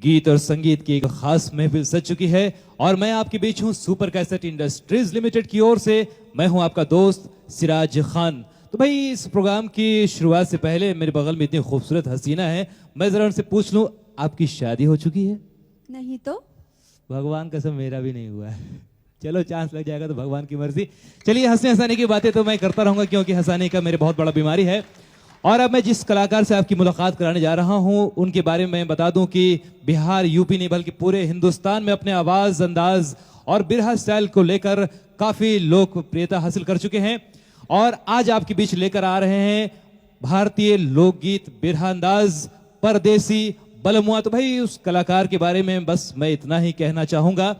गीत और संगीत की एक खास महफिल सज चुकी है और मैं आपके बीच हूं सुपर कैसेट इंडस्ट्रीज लिमिटेड की ओर से। मैं हूं आपका दोस्त सिराज खान। तो भाई इस प्रोग्राम की शुरुआत से पहले मेरे बगल में इतनी खूबसूरत हसीना है, मैं जरा उनसे पूछ लूं आपकी शादी हो चुकी है? नहीं तो भगवान कसम मेरा भी नहीं हुआ है। चलो चांस लग जाएगा तो भगवान की मर्जी। चलिए हंसने हंसाने की बातें तो मैं करता रहूंगा क्योंकि हंसाने का मेरे बहुत बड़ा बीमारी है। और अब मैं जिस कलाकार से आपकी मुलाकात कराने जा रहा हूं उनके बारे में बता दूं कि बिहार यूपी नहीं बल्कि पूरे हिंदुस्तान में अपने आवाज अंदाज और बिरहा स्टाइल को लेकर काफी लोकप्रियता हासिल कर चुके हैं। और आज आपके बीच लेकर आ रहे हैं भारतीय लोकगीत बिरहा अंदाज परदेसी बलमुआ। तो भाई उस कलाकार के बारे में बस मैं इतना ही कहना चाहूंगा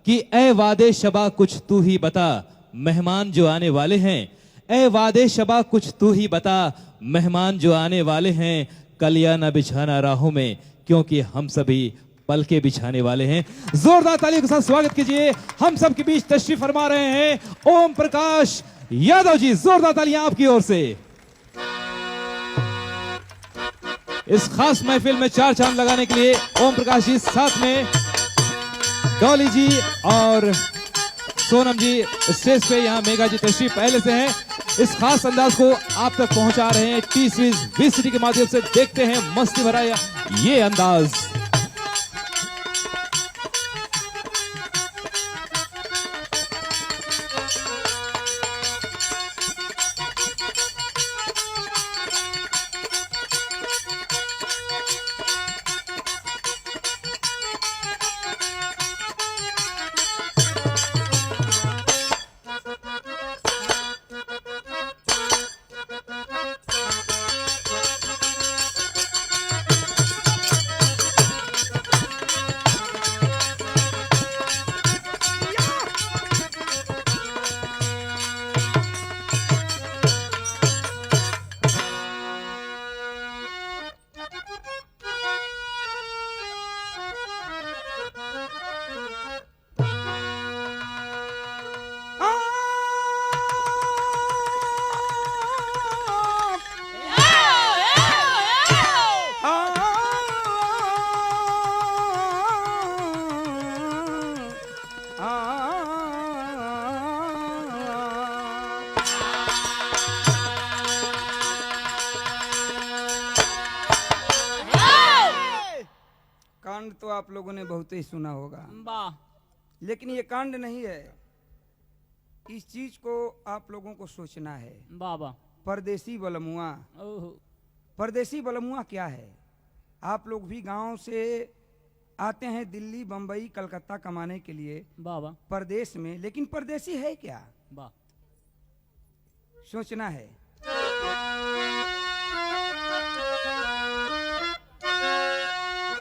कि ए वादे शबा कुछ तू ही बता, मेहमान जो आने वाले हैं। ए वादे शबा कुछ तू ही बता, मेहमान जो आने वाले हैं। कलिया न बिछाना राहों में क्योंकि हम सभी पलके बिछाने वाले हैं। जोरदार तालियों के साथ स्वागत कीजिए। हम सब के बीच तशरीफ फरमा रहे हैं ओम प्रकाश यादव जी। जोरदार तालियां आपकी ओर से। इस खास महफिल में चार चांद लगाने के लिए ओम प्रकाश जी, साथ में डॉली जी और सोनम जी स्टेज पे, यहाँ मेगा जी तशरीफ पहले से हैं। इस खास अंदाज को आप तक पहुंचा रहे हैं टी सीरीज वीसीडी के माध्यम से। देखते हैं मस्ती भरा ये अंदाज। कांड तो आप लोगों ने बहुत ही सुना होगा, लेकिन ये कांड नहीं है। इस चीज को आप लोगों को सोचना है। बाबा परदेसी बलमुआ, परदेसी बलमुआ क्या है? आप लोग भी गांव से आते हैं दिल्ली बंबई कलकत्ता कमाने के लिए बाबा परदेश में, लेकिन परदेसी है क्या? बा सोचना है।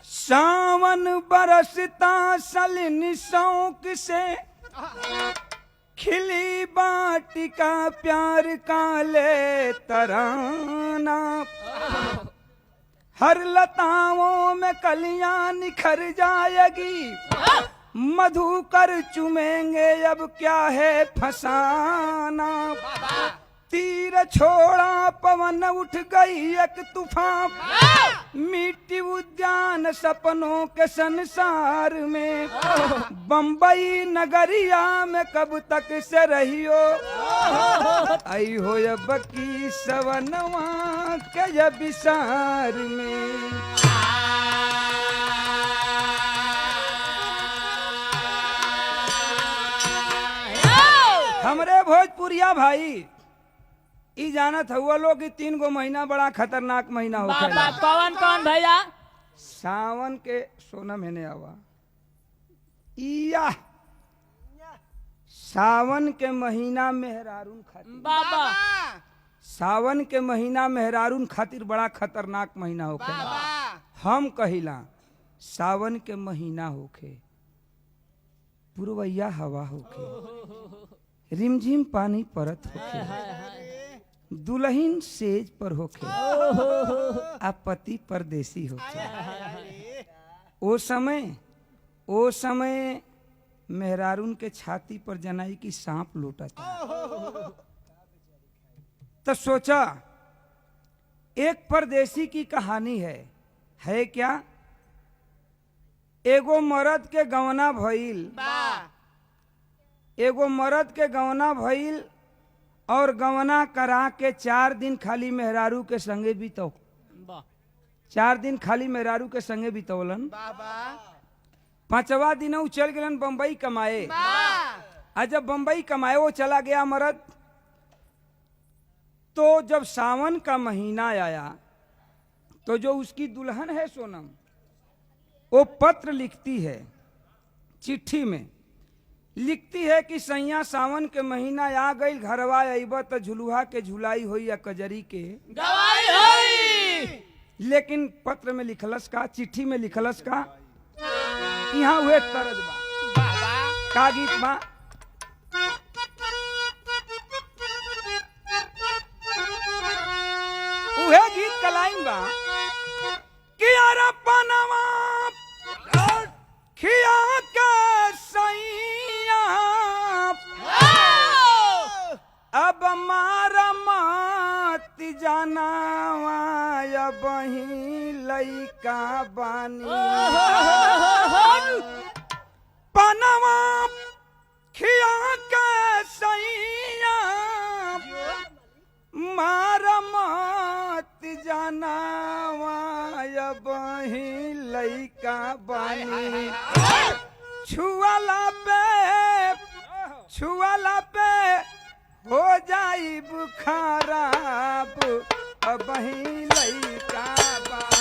सावन बरसता सलिन शौक से, खिली बाटिका प्यार का ले तराना। हर लताओं में कलियां निखर जाएगी, मधुकर चुमेंगे अब क्या है फसाना। तीर छोड़ा पवन उठ गई एक तूफान, मिट्टी उद्यान सपनों के संसार में। बंबई नगरिया में कब तक से रहियो, आई हो अब की सवनवा के विसार में। हमरे भोजपुरिया भाई ई जानत हुआ लोग कि 3 गो महीना बड़ा खतरनाक महीना होखेला। कौन कौन भैया? सावन के सोना महीने आवा इया, सावन के महीना मेहरारून खातिर, बाबा सावन के महीना मेहरारून खातिर बड़ा खतरनाक महीना होखेला। हम कहिला सावन के महीना होखे, पुरवैया हवा होखे, रिमझिम पानी परत होखे, दुल्हन सेज पर होखे, आ पति परदेसी होखे। ओ समय मेहरारून के छाती पर जनाई की सांप लूटता। तो सोचा एक परदेसी की कहानी है क्या? एगो मर्द के गवना भइल, एगो मर्द के गवना भइल और गवना करा के 4 दिन खाली मेहरारू के संगे बीतो, 4 दिन खाली मेहरारू के संगे बितौलन। 5वां दिन उ चल गलन बम्बई कमाए। और जब बम्बई कमाए वो चला गया मर्द, तो जब सावन का महीना आया तो जो उसकी दुल्हन है सोनम, वो पत्र लिखती है, चिट्ठी में लिखती है कि सैया सावन के महीना आ गई, घरवा अइब तो झुलुहा के झुलाई होई या कजरी के गवाई होई। लेकिन पत्र में लिखलस का, चिट्ठी में लिखलस का, यहाँ हुए तरज बा, का गीत बा, उहे गीत का लाइन बा कि यार पनवा खिया के सैया अब मारा मत जनावा बही लइका बानी। पनवा खिया के सैया मारा मत जनावा बही लइका बानी। छुआला पे हो जाई खराब बही लइका बानी।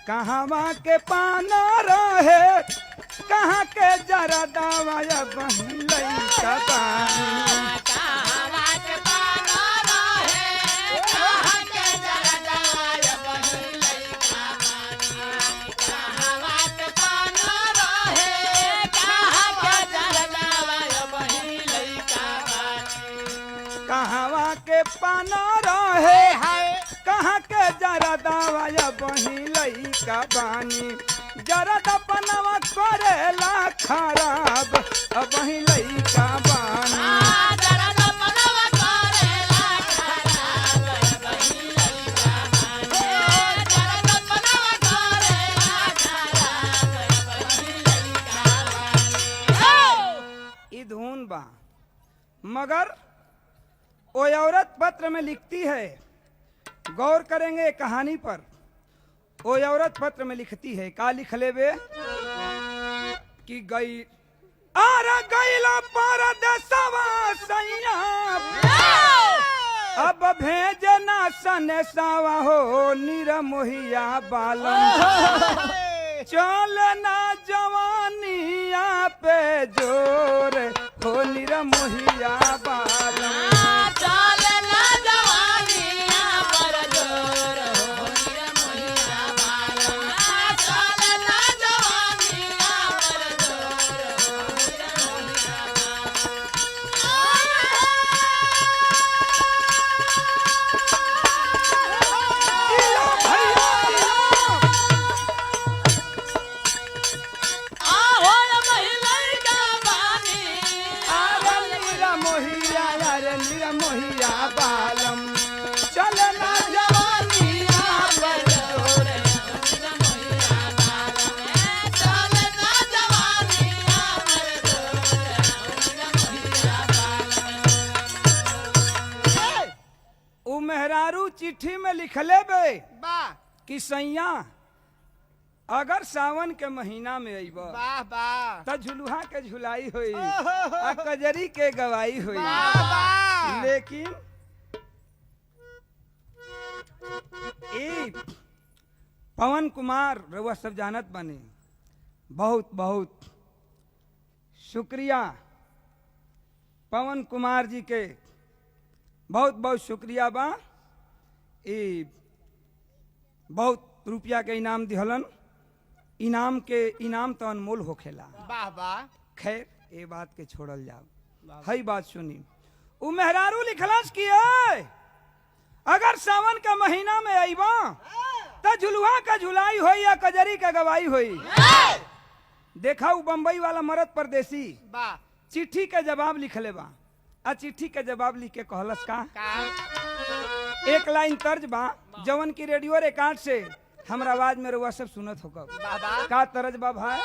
कहवा के पाना रहे, कहाँ के जरा दवाया बही लइका बानी। कहवा के पाना रहे, कहाँ के जरा दवाया बही लइका बानी। कहवा के पाना रहे, कहाँ के जरा दवाया बही लइका बानी। कहवा के पाना रहे, कहाँ के जरा दवाया बही लइका बानी। जरा दपनवा करेला खराब बही लइका बानी। जरा दपनवा करेला खराब बही लइका बानी। जरा दपनवा करेला खराब बही लइका बानी। ई धुन बा, मगर वो औरत पत्र में लिखती है, गौर करेंगे कहानी पर। वो औरत पत्र में लिखती है, का लिख लेबे कि गई आरा गईला परदेसवा सैया अब भेजना सनेसावा हो निरमोहिया बालम। चलना जवानिया पे जोर हो निरमोहिया बालम। मेहरारू चिट्ठी में लिख ले बे कि सैया अगर सावन के महीना में अइब वाह वाह त झुलुहा के झुलाई होई आ कजरी के गवाई होई। वाह। लेकिन ई पवन कुमार रउआ सब जानत बानी, बहुत बहुत शुक्रिया पवन कुमार जी के, बहुत बहुत शुक्रिया बा। ई बहुत रुपया के इनाम दिहलन। इनाम तो अनमोल होखेला। वाह वाह। खैर ये बात के छोड़ल जाओ, हई बात सुनी। उ मेहरारू लिखलस कि अगर सावन का महीना में अइबा त झुलुहा का झुलाई होई या कजरी का गवाई होई। देखा उ बम्बई वाला मरद परदेसी वाह। चिट्ठी के जवाब लिखले बा। आ चिट्ठी के जवाब लिख के कहलस का एक लाइन तर्ज बा जवन की रेडियो रिकॉर्ड से हमरा आवाज में रुआ सब सुनत होगा। वाह। का तर्ज बा भाई?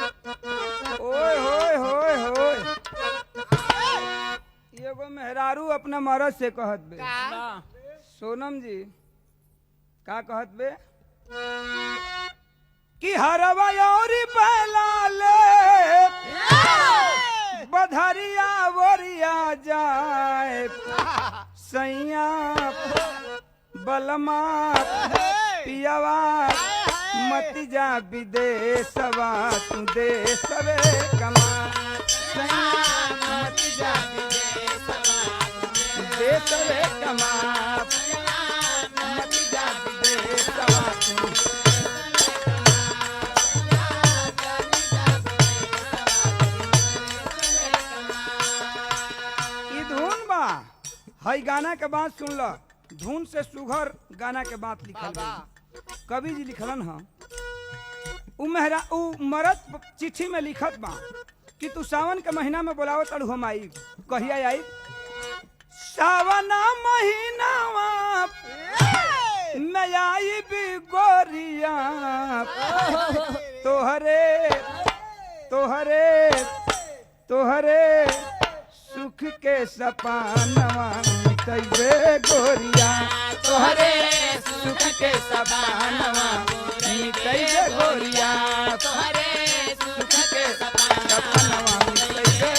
ओए होए होए होए, एगो मेहरारू अपना मरद से कहत बे, सोनम जी का कहत बे कि हरवा और पहला ले बधरिया वरिया जाए सैया बलमा पियावा मत जा विदेशवा तू देशवे कमा। मत जा देशवे कमा, मत जा विदेशवा तू। हई गाना के बात सुन ल, धुन से सुघर गाना के बात लिखल गई। कवि जी लिखलन ह उ मरद चिट्ठी में लिखत बा कि तू सावन के महीना में बोलावत अड़ू हम आई। कहिया आई? सावन महीनावा मैं आई भी गोरिया तोहरे तोहरे तोहरे सुख के सपनवा मिटैबे गोरिया तोहरे सुख के सपनवा मिटैबे गोरिया तोहरे सुख के सपनवा मिटैबे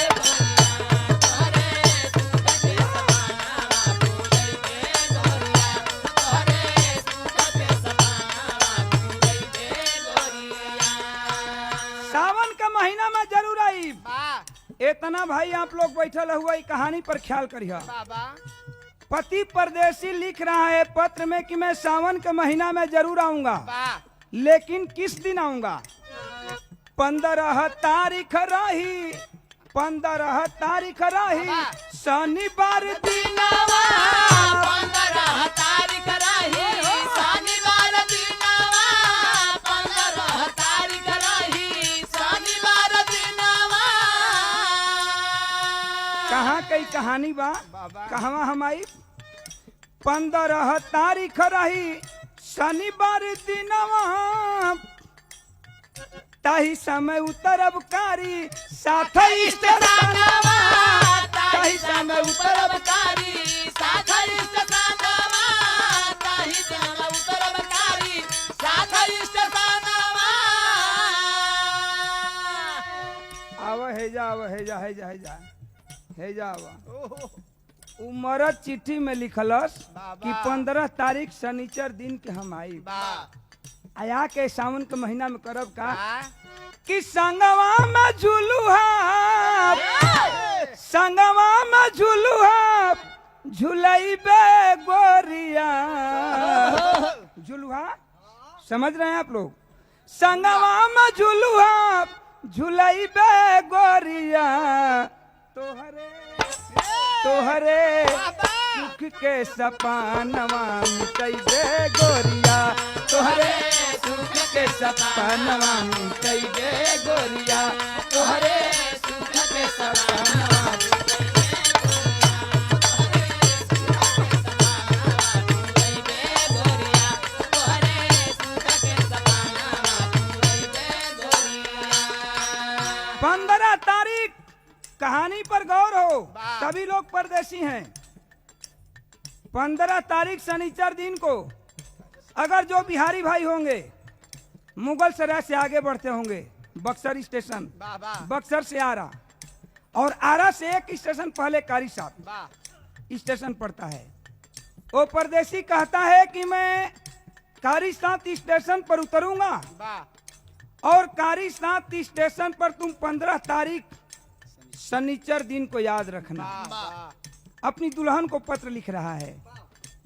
सावन का महीना में जरूर आई। इतना भाई आप लोग बैठल हुआ कहानी पर ख्याल करिए। पति परदेसी लिख रहा है पत्र में कि मैं सावन के महीना में जरूर आऊंगा, लेकिन किस दिन आऊंगा? 15 तारीख रही, 15 तारीख रही शनिवार दिनवा, 15 तारीख रही शनिवार दिनवा, 15 तारीख रही शनिवार दिनवा। कहाँ कई कहानी बा, कहवा हम आई? 15 तारीख रही शनिवार दिनवा, ताही समय उतरब कारी साथ स्टेशनवा, ताही समय उतरब कारी साथ स्टेशनवा, ताही समय उतरब कारी साथ स्टेशनवा। आव है जा, आव है जा, है जा, है जा, है जा आवा। उमरत चिट्ठी में लिखलस कि 15 तारीख शनिचर दिन के हम आई। आया के सावन के महीना में करब का कि संगवा में झुलुहा, संगवा में झुलुहा झुलैबे गोरिया। झुलुहा समझ रहे हैं आप लोग? संगवा में झुलुहा झुलैबे गोरिया तोहरे तोहरे सुख के सपनवा मिटैबे गोरिया तोहरे सुख के सपनवा मिटैबे गोरिया तोहरे सुख के सपनवा। कहानी पर गौर हो, सभी लोग लोग परदेसी हैं, 15 तारीख शनिचर दिन को अगर जो बिहारी भाई होंगे मुगल सराय से आगे बढ़ते होंगे बक्सर स्टेशन, वाह वाह बक्सर से आरा, और आरा से एक स्टेशन पहले कारी साहब वाह स्टेशन पड़ता है। वो परदेसी कहता है कि मैं कारी साथ स्टेशन पर उतरूंगा वाह और कारी साथ स्टेशन पर तुम 15 तारीख शनिचर दिन को याद रखना। वाह अपनी दुल्हन को पत्र लिख रहा है।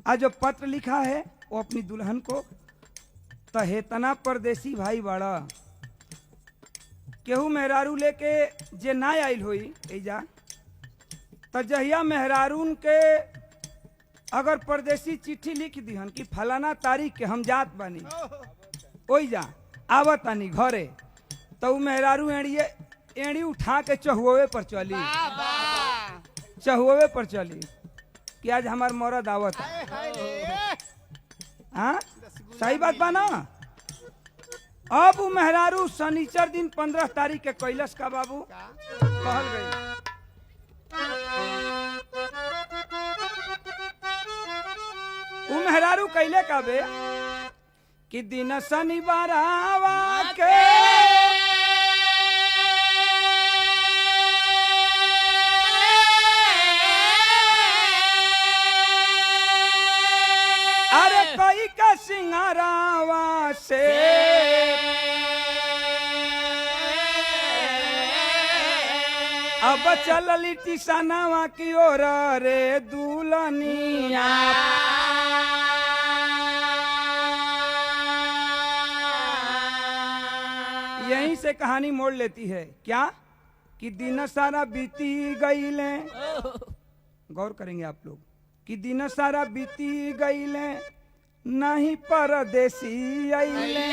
आज जो पत्र लिखा है वो अपनी दुल्हन को, तहेतना परदेसी भाई बड़ा केहू मेहरारू लेके जे ना आइल होई एजा, त जहिया मेहरारून के अगर परदेसी चिट्ठी लिख दिहन कि फलाना तारीख के हम जात बानी ओई जा आवत आनी घरे, तो मेहरारू एड़ी उठा के चहुए पर चली, चहुए पर चली कि आज हमार मरद आवत है। हाँ सही बात बा ना। अब उ मेहरारू शनिचर दिन 15 तारीख के कैलस का बाबू कहल गई, उ मेहरारू कैले का बे कि दिन शनिवार आवा के अरे कोई का सिंगारावा से अब चलली टिसनावा की ओर रे दुल्हनिया। यहीं से कहानी मोड़ लेती है क्या कि दिन सारा बीती गईले, गौर करेंगे आप लोग कि दिन सारा बीती गईले नहीं परदेसी आइले।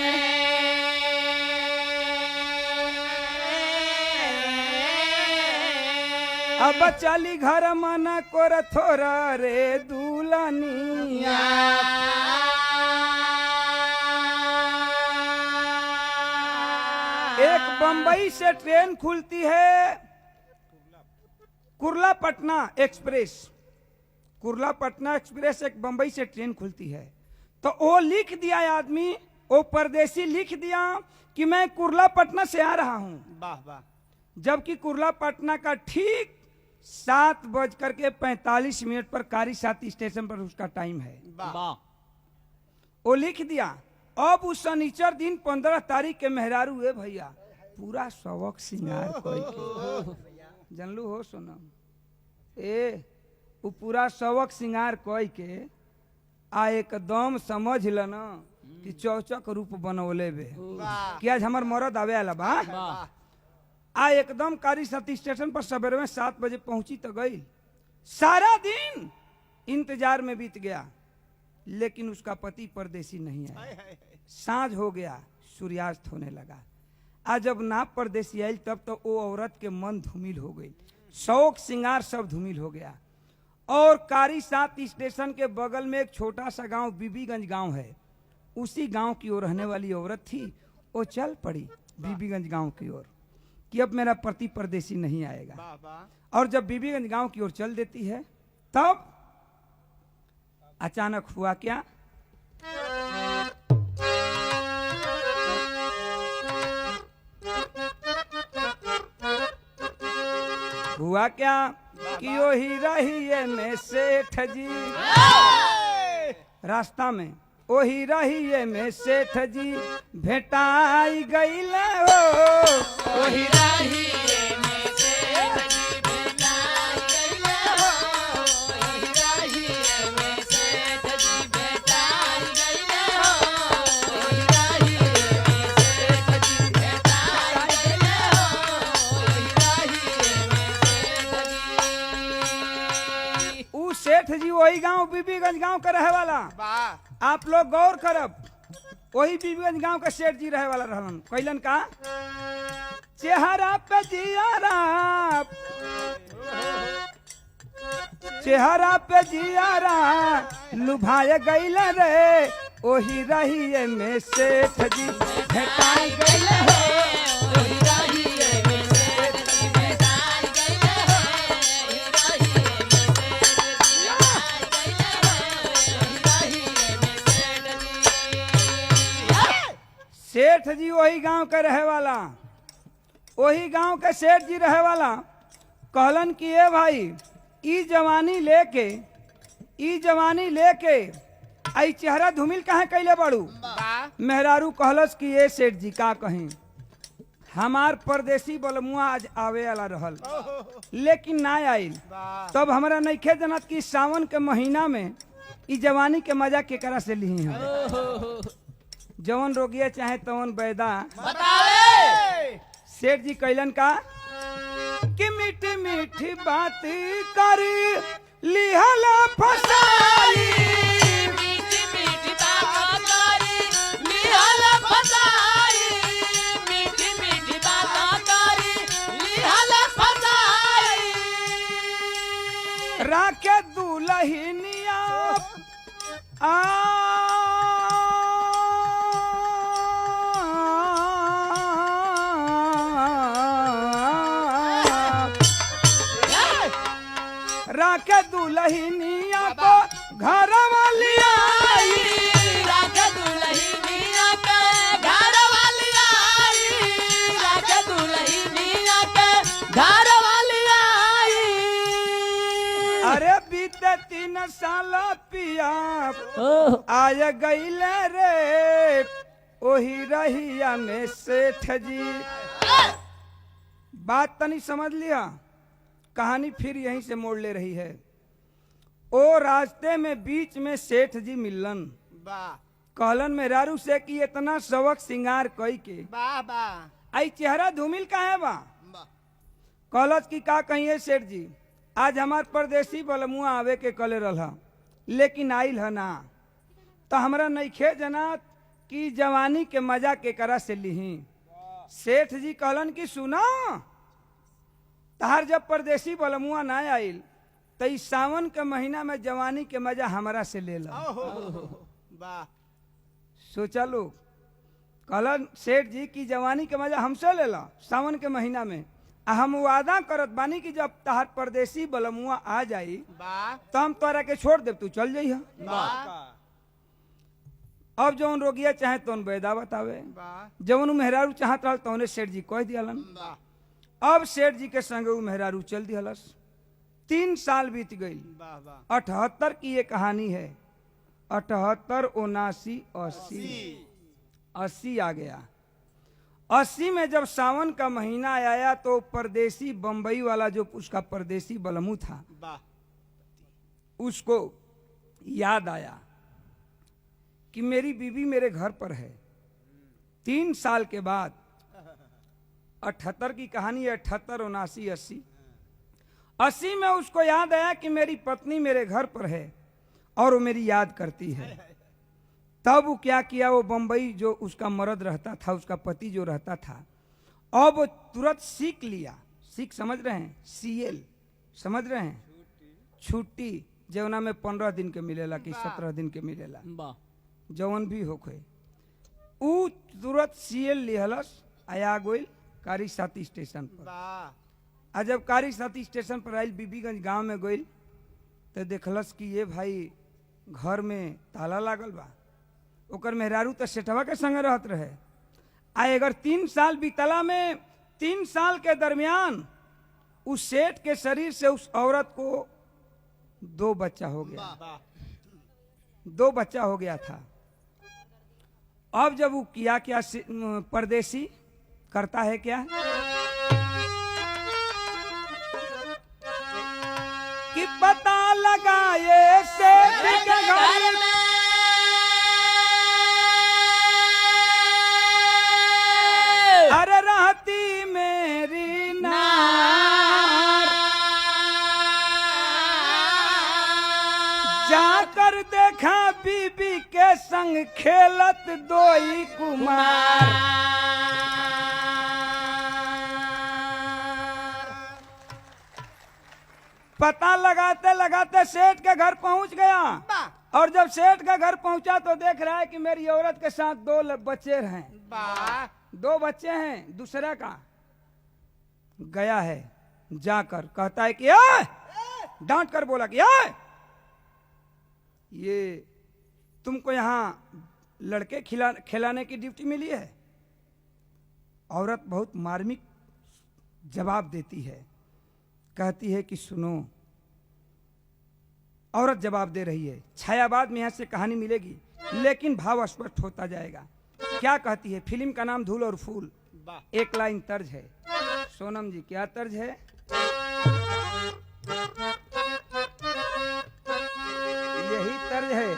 अब चली घर मना कोर थोरा रे दुल्हनिया। एक बंबई से ट्रेन खुलती है कुर्ला पटना एक्सप्रेस, कुर्ला पटना एक्सप्रेस एक बंबई से ट्रेन खुलती है। तो वो लिख दिया आदमी, वो परदेसी लिख दिया कि मैं कुर्ला पटना से आ रहा हूं, वाह वाह जबकि कुर्ला पटना का ठीक 7:45 पर कारी साथ स्टेशन पर उसका टाइम है। वाह वो लिख दिया। अब उस शनिचर दिन 15 तारीख के मेहरारू है भैया पूरा शौक सिंगार कोई के जनलू हो सोनम ए वो पूरा शौक सिंगार कोई के आ एकदम समझ ल न कि चौचक रूप बनौले बे कि आज हमार मरद आवे आला बा। आ एकदम कारी साथ स्टेशन पर सवेरे में 7 बजे पहुंची तो गई। सारा दिन इंतजार में बीत गया लेकिन उसका पति परदेसी नहीं आया। सांझ हो गया, सूर्यास्त होने लगा। आज जब ना परदेसी आई तब तो वो औरत के मन धूमिल हो गई, शौक श्रृंगार सब धूमिल हो गया। और कारी साथ स्टेशन के बगल में एक छोटा सा गांव बीबीगंज गांव है, उसी गांव की ओर रहने वाली औरत थी। वो चल पड़ी बीबीगंज गांव की ओर कि अब मेरा पति परदेसी नहीं आएगा। और जब बीबीगंज गांव की ओर चल देती है तब अचानक हुआ क्या, हुआ क्या कि वही रही में सेठ जी रास्ता में, वही रही में सेठ जी भेटाई गईल हो। वही रही सेठ जी वही गांव बीबीगंज गांव का रहे वाला। आप लोग गौर करब, वही बीबीगंज गांव का सेठ जी रहे वाला रहलन। कैलन का चेहरा पे जियारा, चेहरा पे जियारा लुभाए गईल रे। वही रही में सेठ जी भेटाई गईल है। सेठ जी वही गांव के रहे वाला, वही गांव के सेठ जी रहे वाला कहलन कि ए भाई ई जवानी लेके आई चेहरा धूमिल काहे कैले बाड़ू। मेहरारू कहलस कि ए सेठ जी का कहीं, हमार परदेसी बलमुआ आज आवे वाला रहल लेकिन ना आइल, तब हमरा नइखे जनत कि सावन के महीना में ई जवानी के मजा केकरा से ली हम। जवन रोगिया चाहे तवन बैदा बतावे। सेठ जी कैलन का कि मीठी मीठी बात कर लिहला फसाई, मीठी मीठी बात करी लिहल फसाई, मीठी मीठी बात करी लिहल फसाई। राखे दुलहिनिया राखे दुलहिनिया को घर वाली आई, राखे दुल्हनिया के घर वाली आई, राखे दुल्हनिया के घर वाली आई। अरे बीते 3 साल पिया आय गईले रे ओही रहिया में सेठ जी। बात तनी समझ लिया, कहानी फिर यहीं से मोड़ ले रही है। ओ रास्ते में बीच में सेठ जी मिलन, कहलन मेहरारू से कि इतना सबक सिंगार कई के आई चेहरा धूमिल काहे बा। कहलस कि का कहिए सेठ जी, आज हमार परदेसी बलमुआ आवे के कले रहा लेकिन आइल है ना, तो हमरा नइखे जनात कि जवानी के मजा केकरा से लिही। सेठ जी कहलन कि सुना, तहार जब परदेसी बलमुआ ना आइल तो इस सावन के महीना में जवानी के मजा हमरा से ले लो। सोचा लो, कहलन सेठ जी की जवानी के मजा हमसे ले लो सावन के महीना में, आ हम वादा करत बानी कि जब तहार परदेसी बलमुआ आ जाई तो हम तोरा के छोड़ देब, तू चल जाइह। अब जौन रोगिया चाहे तौन बैदा बतावे, जौन मेहरारू चाहत रहल तौने सेठ जी कह दियालन। अब सेठ जी के संग उ मेहरारू चल दिहलस। 3 साल बीत गई। 78 की ये कहानी है। 78, 79, 80 आ गया। 80 में जब सावन का महीना आया तो परदेसी बंबई वाला जो उसका परदेसी बलमू था उसको याद आया कि मेरी बीवी मेरे घर पर है। 3 साल के बाद 78 की कहानी है। 78, 79, 80। 80 में उसको याद आया कि मेरी पत्नी मेरे घर पर है और वो मेरी याद करती है। तब वो क्या किया, वो बंबई जो उसका मर्द रहता था, उसका पति जो रहता था, अब वो तुरंत सीख लिया। सीख समझ रहे हैं, CL समझ रहे हैं, छुट्टी जवना में 15 दिन के मिलेला कि 17 दिन के मिलेला, जवन भी होखे उ तुरंत CL लिहलस। आया गोइल कारी साथी स्टेशन पर। आ जब कारी साथी स्टेशन पर आयल बीबीगंज गांव में गइल तो देखलस कि ये भाई घर में ताला लागल बा। ओकर मेहरारू तो सेठवा के संग रहत रहे। आ अगर 3 साल बीतला में 3 साल के दरमियान उस सेठ के शरीर से उस औरत को 2 बच्चा हो गया। 2 बच्चा हो गया था। अब जब वो किया क्या, परदेसी करता है क्या कि पता लगाए सेठ के घर में अरे रहती मेरी नार, जाकर देखा बीबी के संग खेलत 2 कुमार। पता लगाते लगाते सेठ के घर पहुंच गया और जब सेठ का घर पहुंचा तो देख रहा है कि मेरी औरत के साथ 2 बच्चे हैं। 2 बच्चे हैं। दूसरा का गया है, जाकर कहता है कि डांट कर बोला कि ये तुमको यहाँ लड़के खिलाने की ड्यूटी मिली है, औरत बहुत मार्मिक जवाब देती है, कहती है कि सुनो। औरत जवाब दे रही है, छायावाद में यहां से कहानी मिलेगी लेकिन भाव स्पष्ट होता जाएगा। क्या कहती है? फिल्म का नाम धूल और फूल। एक लाइन तर्ज है। सोनम जी, क्या तर्ज है? यही तर्ज है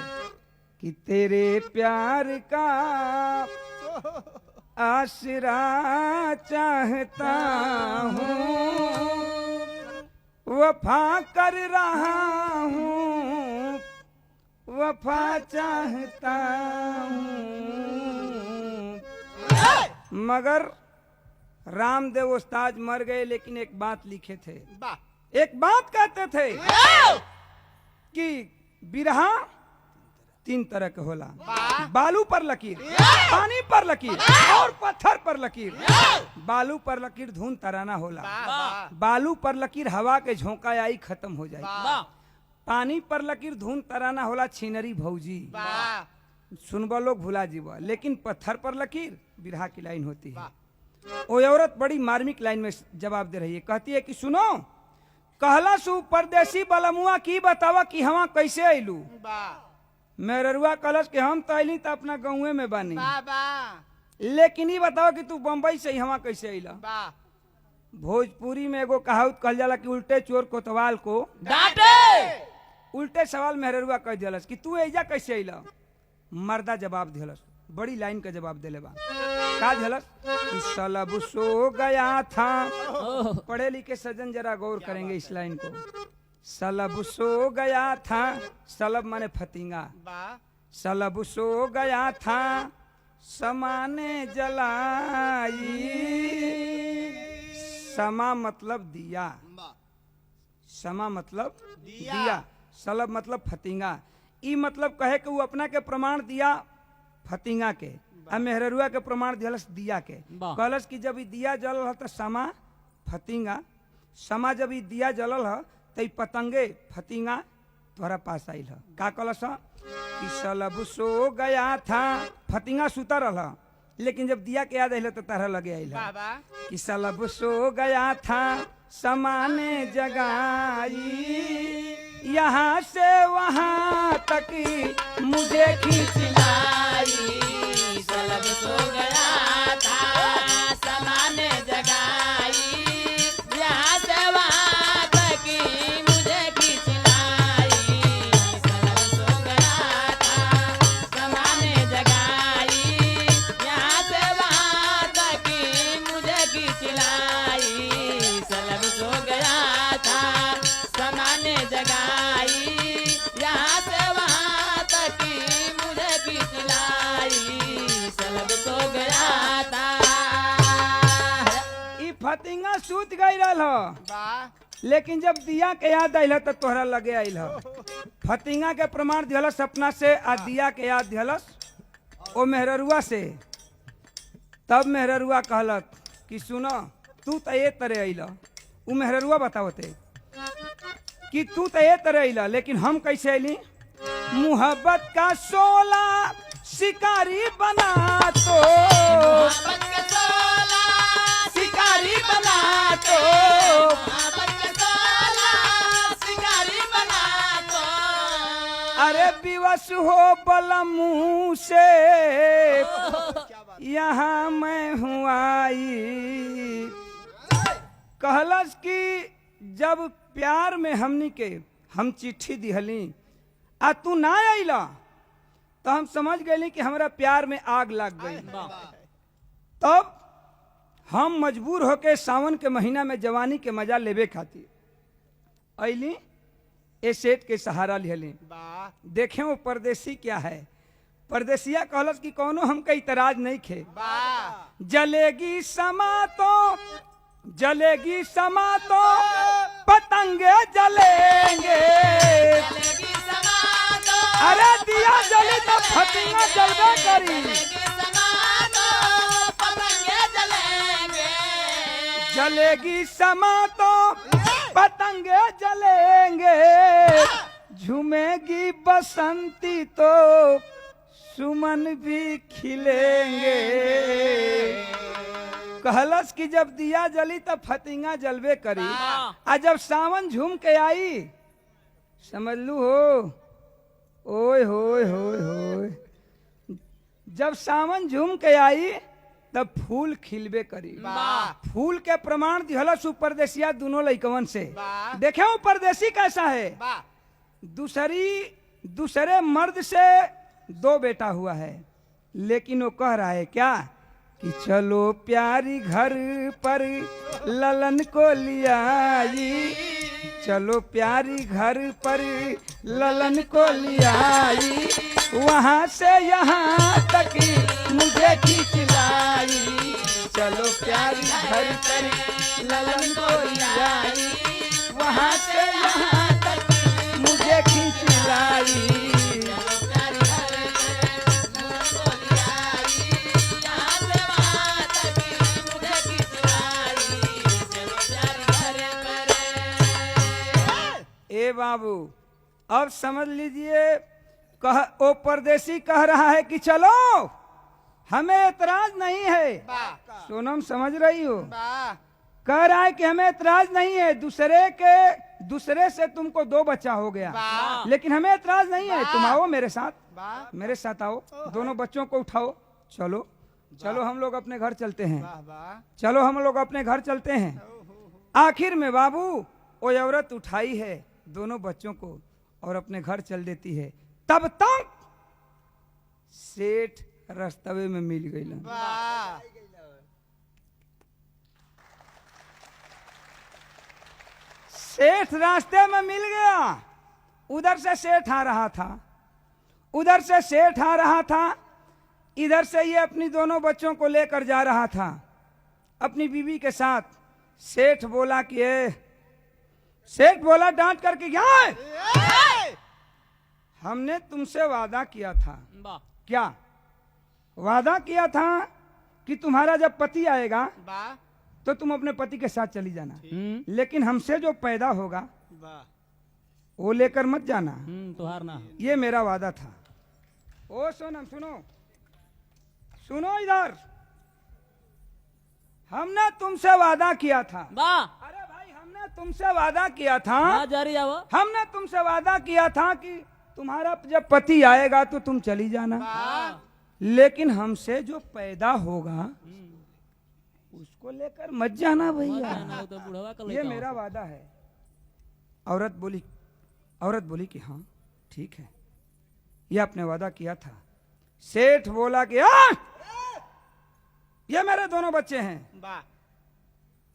कि तेरे प्यार का आसरा चाहता हूँ, वफा कर रहा हूँ, वफा चाहता हूँ। मगर रामदेव उस्ताद मर गए लेकिन एक बात लिखे थे, एक बात कहते थे कि बिरहा 3 तरह के होला, बालू पर लकीर, पानी पर लकीर और पत्थर पर लकीर। बालू पर लकीर धुन तराना होला, बालू पर लकीर हवा के झोंका आई खत्म हो जाए। पानी पर लकीर धुन तराना होला छीनरी भौजी, सुनबा लोग भुला जीवा। लेकिन पत्थर पर लकीर बिरहा की लाइन होती है। वो औरत बड़ी मार्मिक लाइन में जवाब दे रही है, कहती है कि सुनो, कहला सु परदेसी बलमुआ की बतावा कि हवा कैसे अइलू। मेहरुआ कलश के हम तो अली तो अपना गाँव में बानी, लेकिन ये बताओ कि तू बम्बई से यहाँ कैसे अइला। भोजपुरी में एगो कहावत कहल जाला कि उल्टे चोर कोतवाल को डांटे। उल्टे सवाल मेहरुआ कह दिलस कि तू एजा कैसे अइला। मर्दा जवाब दिलस, बड़ी लाइन का जवाब दिले बा। का दिलस कि सलब सो गया था। पढ़े लिखे सज्जन जरा गौर करेंगे इस लाइन को। सलब सो गया था, सलब माने फतिंगा, सलब सो गया था समाने जलाई। समा मतलब दिया, समा मतलब दिया, सलब मतलब फतिंगा। ई मतलब कहे कि वो अपना के प्रमाण दिया फतिंगा के, आ मेहरुआ के प्रमाण दिलस दिया के। कहलस कि जब ई दिया जलल ह तो समा फतिंगा, समा जब ई दिया जलल ह तो पतंगे फतिंगा तोहरा पास आइल ह। का कहलस कि सलब सो गया था, फतिंगा सुता रहा लेकिन जब दिया के याद आइल तो तारा लगे आइल कि सलब सो गया था समाने जगाई। यहाँ से वहाँ तक मुझे खींच लाई। सलब सो गया था समाने जगाई, यहाँ से वहाँ तक मुझे खींच लाई। सलब सो गया था समाने जगाई, यहाँ से वहाँ तक मुझे खींच लाई। सलब सो गया था समाने जगाई, यहाँ से वहाँ तक मुझे खींच लाई। सलब सो गया था। ई फतिंगा सूत गई रहा लेकिन जब दिया के याद आइल तो तोहरा लगे आइल। फतिंगा के प्रमाण दिहलस सपना से, आ दिया के याद दिहलस ओ मेहरुआ से। तब मेहरुआ कहलक कि सुनो, तू तो ये तरह अइल। उ मेहरुआ बतावते कि तू तो ये तरह अइल लेकिन हम कैसे अइली। मुहब्बत का शोला शिकारी बना तो, मोहब्बत के शोला शिकारी बना तो, मोहब्बत के शोला शिकारी बना तो। अरे विवश हो बलमू से यहाँ मैं हूँ आई। कहलस कि जब प्यार में हमनी के हम चिट्ठी दिहली आ तू ना अइला तो हम समझ गए कि हमारा प्यार में आग लग गई। तब हम मजबूर होके सावन के महीना में जवानी के मजा लेवे खातिर अइली, ए सेठ के सहारा लिहली। देखें वो परदेसी क्या है। परदेसिया कहलस कि कोनो हमका इतराज नहीं खे। जलेगी समा तो, जलेगी समा तो पतंगे जलेंगे। जलेगी समा तो, अरे दिया जली तो फतिंगा जलबे करी। जलेगी समा तो पतंगे जलेंगे। जलेगी समा तो पतंगे जलेंगे। झूमेगी बसंती तो सुमन भी खिलेंगे। कहलस कि जब दिया जली तब फतिंगा जलवे करी। आ जब सावन झूम के आई, समझ लू हो, ओए होए होए होए, जब सावन झूम के आई तब फूल खिलबे करी। फूल के प्रमाण दिहलस उ परदेसिया दोनों लइकवन से। देखे वो परदेसी कैसा है, दूसरे मर्द से 2 बेटा हुआ है, लेकिन वो कह रहा है क्या कि चलो प्यारी घर पर ललन को लियाई, चलो प्यारी घर पर ललन को लियाई, वहां से यहाँ तक मुझे खींच लाई, चलो प्यारी घर पर ललन को लियाई, वहां से यहाँ तक मुझे खींच लाई। ए बाबू, अब समझ लीजिए, ओ परदेसी कह रहा है कि चलो, हमें एतराज नहीं है। सोनम समझ रही हो, कह रहा है कि हमें एतराज नहीं है, दूसरे से तुमको 2 बच्चा हो गया, लेकिन हमें एतराज नहीं है। तुम आओ मेरे साथ आओ, दोनों बच्चों को उठाओ, चलो चलो हम लोग अपने घर चलते हैं, चलो हम लोग अपने घर चलते हैं। आखिर में बाबू वो औरत उठाई है दोनों बच्चों को और अपने घर चल देती है। तब तक सेठ रास्ते में मिल गई। सेठ रास्ते में मिल गया, उधर से सेठ आ रहा था, इधर से ये अपनी दोनों बच्चों को लेकर जा रहा था अपनी बीवी के साथ। सेठ बोला कि सेठ बोला डांट करके, क्या हमने तुमसे वादा किया था, क्या वादा किया था कि तुम्हारा जब पति आएगा तो तुम अपने पति के साथ चली जाना, लेकिन हमसे जो पैदा होगा वो लेकर मत जाना, तुहारना ये मेरा वादा था। ओ सोनम सुनो इधर, हमने तुमसे वादा किया था। अरे भाई, हमने तुमसे वादा किया था, हमने तुमसे वादा किया था कि तुम्हारा जब पति आएगा तो तुम चली जाना, लेकिन हमसे जो पैदा होगा उसको लेकर मत जाना भैया, ये मेरा वादा है। औरत बोली कि हाँ ठीक है, ये आपने वादा किया था। सेठ बोला कि ये मेरे दोनों बच्चे हैं,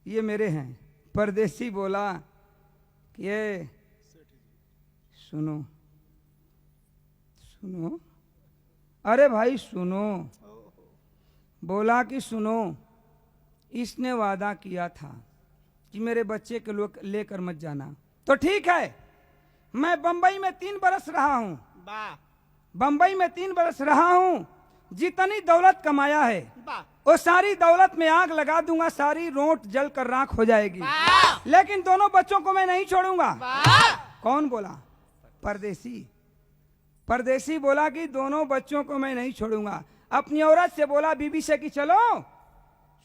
ये मेरे हैं। परदेसी बोला कि ये सुनो, अरे भाई सुनो, बोला कि सुनो, इसने वादा किया था कि मेरे बच्चे के लोग लेकर मत जाना, तो ठीक है, मैं बंबई में 3 बरस रहा हूँ, जितनी दौलत कमाया है वो सारी दौलत में आग लगा दूंगा, सारी रोट जल कर राख हो जाएगी, लेकिन दोनों बच्चों को मैं नहीं छोड़ूंगा। कौन बोला? परदेसी बोला कि दोनों बच्चों को मैं नहीं छोड़ूंगा। अपनी औरत से बोला, बीबी से, कि चलो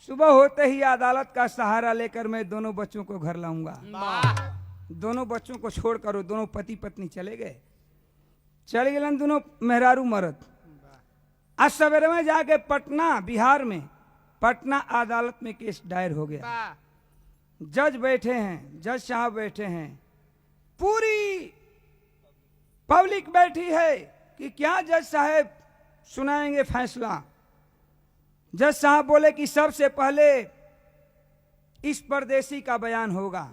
सुबह होते ही अदालत का सहारा लेकर मैं दोनों बच्चों को घर लाऊंगा। दोनों बच्चों को छोड़कर दोनों पति पत्नी चले गए, चले गए दोनों मेहरारू मर्द। आज सवेरे में जाके पटना, बिहार में पटना अदालत में केस दायर हो गया। जज बैठे हैं, जज साहब बैठे हैं, पूरी पब्लिक बैठी है कि क्या जज साहब सुनाएंगे फैसला। जज साहब बोले कि सबसे पहले इस परदेसी का बयान होगा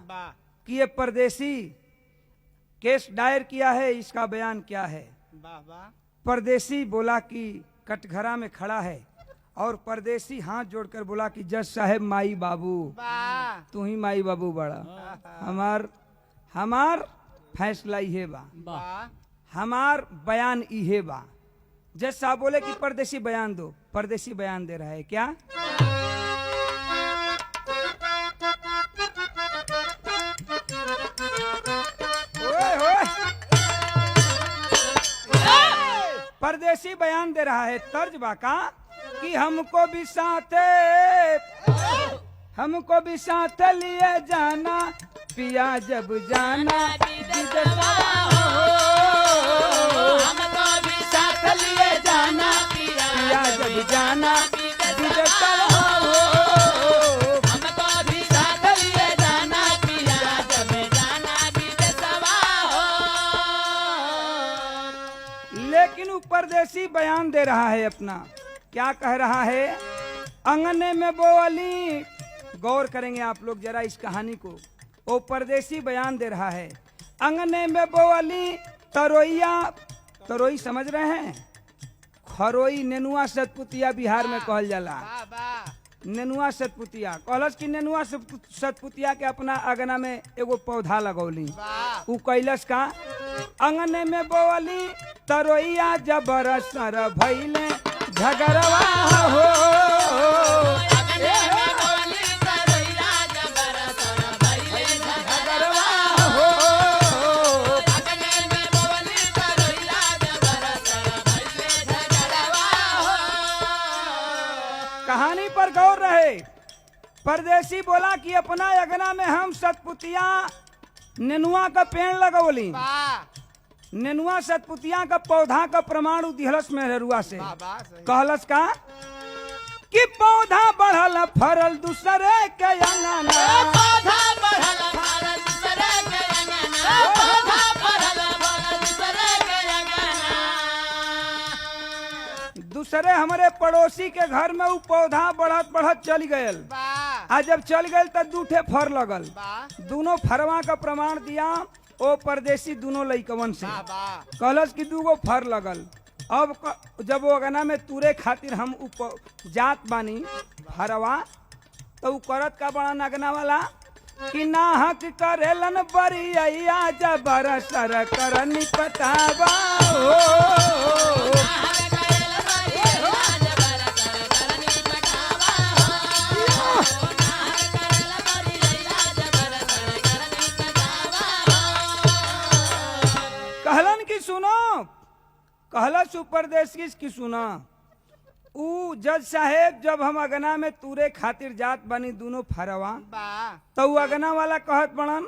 कि ये परदेसी केस दायर किया है, इसका बयान क्या है। परदेसी बोला कि कटघरा में खड़ा है, और परदेसी हाथ जोड़कर बोला कि जज साहब, माई बाबू, तू ही माई बाबू बड़ा, हमार फैसला इहे बा, हमार बयान इहे बा। जज साहब बोले कि परदेसी बयान दो। परदेसी बयान दे रहा है, क्या? परदेसी बयान दे रहा है, तर्ज बाका कि हमको भी साथे हमको भी साथ लिए जाना पिया जब जाना विदेशवा हो। हमको भी साथ लिए जाना पिया जब जाना विदेशवा हो। हमको भी साथ लिए जाना पिया जब जाना विदेशवा हो। लेकिन वो परदेसी बयान दे रहा है अपना, क्या कह रहा है? अंगने में बोली, गौर करेंगे आप लोग जरा इस कहानी को। वो परदेसी बयान दे रहा है, अंगने में बोली तरोइया, तरोई समझ रहे हैं? खरोई नेनुआ सतपुतिया बिहार में कहल जाला। नेनुआ सतपुतिया कहलस कि नेनुआ सतपुतिया के अपना अगना में एगो पौधा लगौली। उ कैलस का, अंगने में बोली तरोइया जबर सर भइले झगड़वा हो। अगने में बोली तरोइया जबर सर भइले झगड़वा हो। अगने में बोली तरोइया जबर सर भइले झगड़वा हो। कहानी पर गौर रहे। परदेसी बोला कि अपना अगना में हम सतपुतिया नेनुआ का पेड़ लगौली। नेनुआ सतपुतिया का पौधा का प्रमाण दिहलस मेहरुआ से। कहलस का कि पौधा बढ़ल फरल दूसरे के अंगना। पौधा बढ़ल फरल दूसरे के अंगना। पौधा बढ़ल फरल दूसरे के अंगना। दूसरे हमारे पड़ोसी के घर में वो पौधा बढ़त बढ़त चल गयल। आ जब चल गयल तब दूठे फर लगल। दोनों फरवा का प्रमाण दिया ओ परदेसी दोनों लइकवन से। कहलस कि दूगो फर लगल। अब जब वो अगना में तुरे खातिर हम जात बानी फरवा, तो उ करत का बड़ा नगना वाला कि नाहक करेलन बरिया जबर सर करनी पटावा हो। कहलन की सुनो, कहला सुपरदेश की सुना। ऊ जज साहेब जब हम अगना में तूरे खातिर जात बनी दोनों फरवा, तो ऊ अगना वाला कहत बनन,